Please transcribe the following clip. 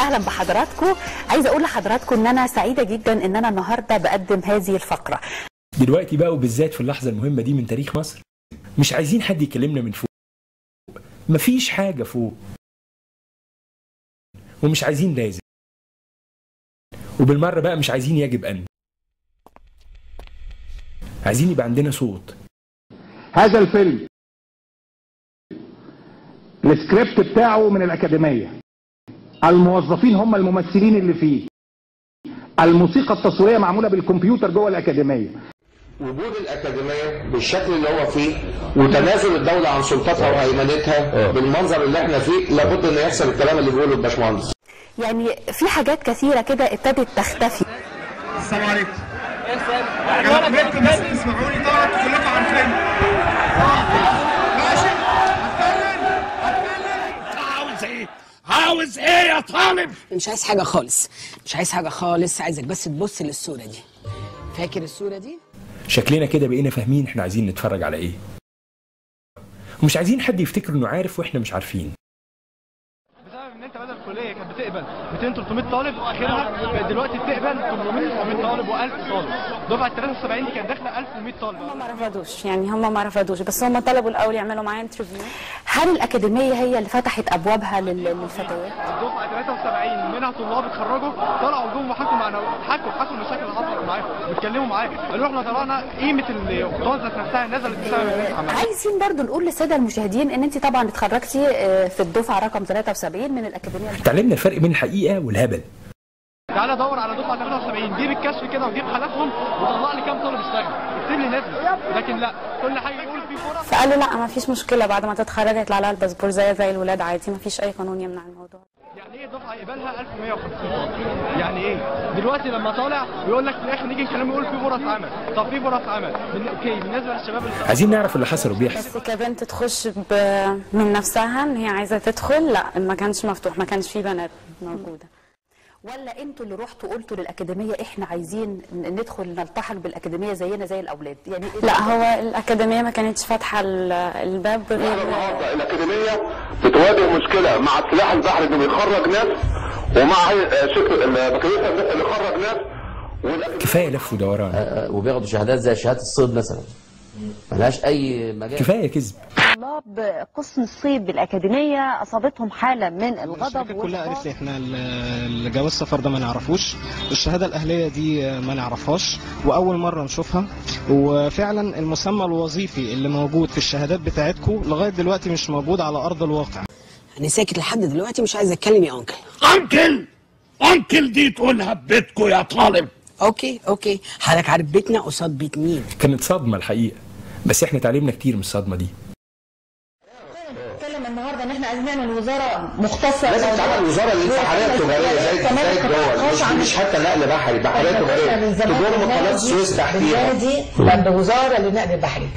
اهلا بحضراتكم. عايزه اقول لحضراتكم ان انا سعيده جدا ان انا النهارده بقدم هذه الفقره. دلوقتي بقى وبالذات في اللحظه المهمه دي من تاريخ مصر مش عايزين حد يكلمنا من فوق، مفيش حاجه فوق، ومش عايزين لازم، وبالمره بقى مش عايزين يجب ان، عايزين يبقى عندنا صوت. هذا الفيلم السكريبت بتاعه من الأكاديمية، الموظفين هم الممثلين اللي فيه، الموسيقى التصويرية معمولة بالكمبيوتر جوه الأكاديمية. وجود الأكاديمية بالشكل اللي هو فيه وتنازل الدولة عن سلطتها وهيمنتها بالمنظر اللي احنا فيه، لابد ان يحصل الكلام اللي بيقوله الباشمهندس. يعني في حاجات كثيرة كده ابتدت تختفي. السلام عليكم. انا بنتكم بس تسمعوني طبعا كلكم عارفين. ماشي؟ هتكلم. عاوز ايه يا طالب؟ مش عايز حاجة خالص، مش عايز حاجة خالص، عايزك بس تبص للصورة دي. فاكر الصورة دي؟ شكلنا كده بقينا فاهمين احنا عايزين نتفرج على ايه، ومش عايزين حد يفتكر انه عارف واحنا مش عارفين. بسبب ان انت بدل الكليه كانت بتقبل 200 300 طالب، واخرها بقت دلوقتي بتقبل 800 900 طالب و1000 طالب. دفعه 73 دي كانت داخله 1100 طالب. هم ما رفضوش، يعني هم ما رفضوش، بس هم طلبوا الاول يعملوا معايا انترفيو. هل الأكاديمية هي اللي فتحت أبوابها للفتوات؟ الدفعه 73 منها طلاب اتخرجوا طلعوا جم وحكوا معانا، حكوا المشاكل اللي حصلت معاهم، بيتكلموا معايا، قالوا احنا طلعنا قيمه الخطوات ذات نفسها نزلت بسبب اللي انت عملتها. عايزين برضو نقول للساده المشاهدين ان انت طبعا اتخرجتي في الدفعه رقم 73 من الأكاديمية. اتعلمنا الفرق بين الحقيقه والهبل. تعالى دور على دفعه 73، جيب الكشف كده وجيب حالاتهم وطلع لي كام طالب اشتغل، اكتب لي نسبه، لكن لا، كل حاجه يقول في فرص. فقالوا لا ما فيش مشكله، بعد ما تتخرج هيطلع لها الباسبور زي الولاد عادي، ما فيش اي قانون يمنع الموضوع. يعني ايه دفعه يقبلها 1150؟ يعني ايه؟ دلوقتي لما طالع بيقول لك في الاخر نيجي نكلمه يقول في فرص عمل، طب في فرص عمل، اوكي بالنسبه للشباب اللي عايزين نعرف اللي حصل وبيحصل. بس كبنت تخش من نفسها ان هي عايزه تدخل، لا ما كانش مفتوح، ما كانش في بنات موجوده. ولا انتوا اللي رحتوا قلتوا للأكاديمية احنا عايزين ندخل نلتحق بالأكاديمية زينا زي الأولاد؟ يعني لا، هو الأكاديمية ما كانتش فاتحة الباب غير. النهارده الأكاديمية بتواجه مشكلة مع السلاح البحري اللي بيخرج ناس، ومع شركة البكالوريوس اللي خرج ناس. كفايه لف ودوران، وبياخدوا شهادات زي شهاده الصيد مثلا ملهاش اي مجال. كفايه كذب. طلاب قسم الصيد بالأكاديمية أصابتهم حالة من الغضب. الشركة كلها قالت لي احنا الجواز السفر ده ما نعرفوش، الشهادة الأهلية دي ما نعرفهاش، وأول مرة نشوفها، وفعلا المسمى الوظيفي اللي موجود في الشهادات بتاعتكم لغاية دلوقتي مش موجود على أرض الواقع. أنا ساكت لحد دلوقتي، مش عايز أتكلم يا أنكل. أنكل دي تقولها ببيتكم يا طالب. أوكي، حضرتك عارف بيتنا قصاد بيت مين؟ كانت صدمه الحقيقه، بس احنا اتعلمنا كتير من الصدمه دي. نتكلم النهارده ان احنا عايزين نعمل وزاره مختصه. لازم تعمل وزاره للبحريه التجاريه زي الدول، مش حتى نقل بحري، بحريه تجاريه تضم قناه السويس تحتيها. وزاره للنقل البحري.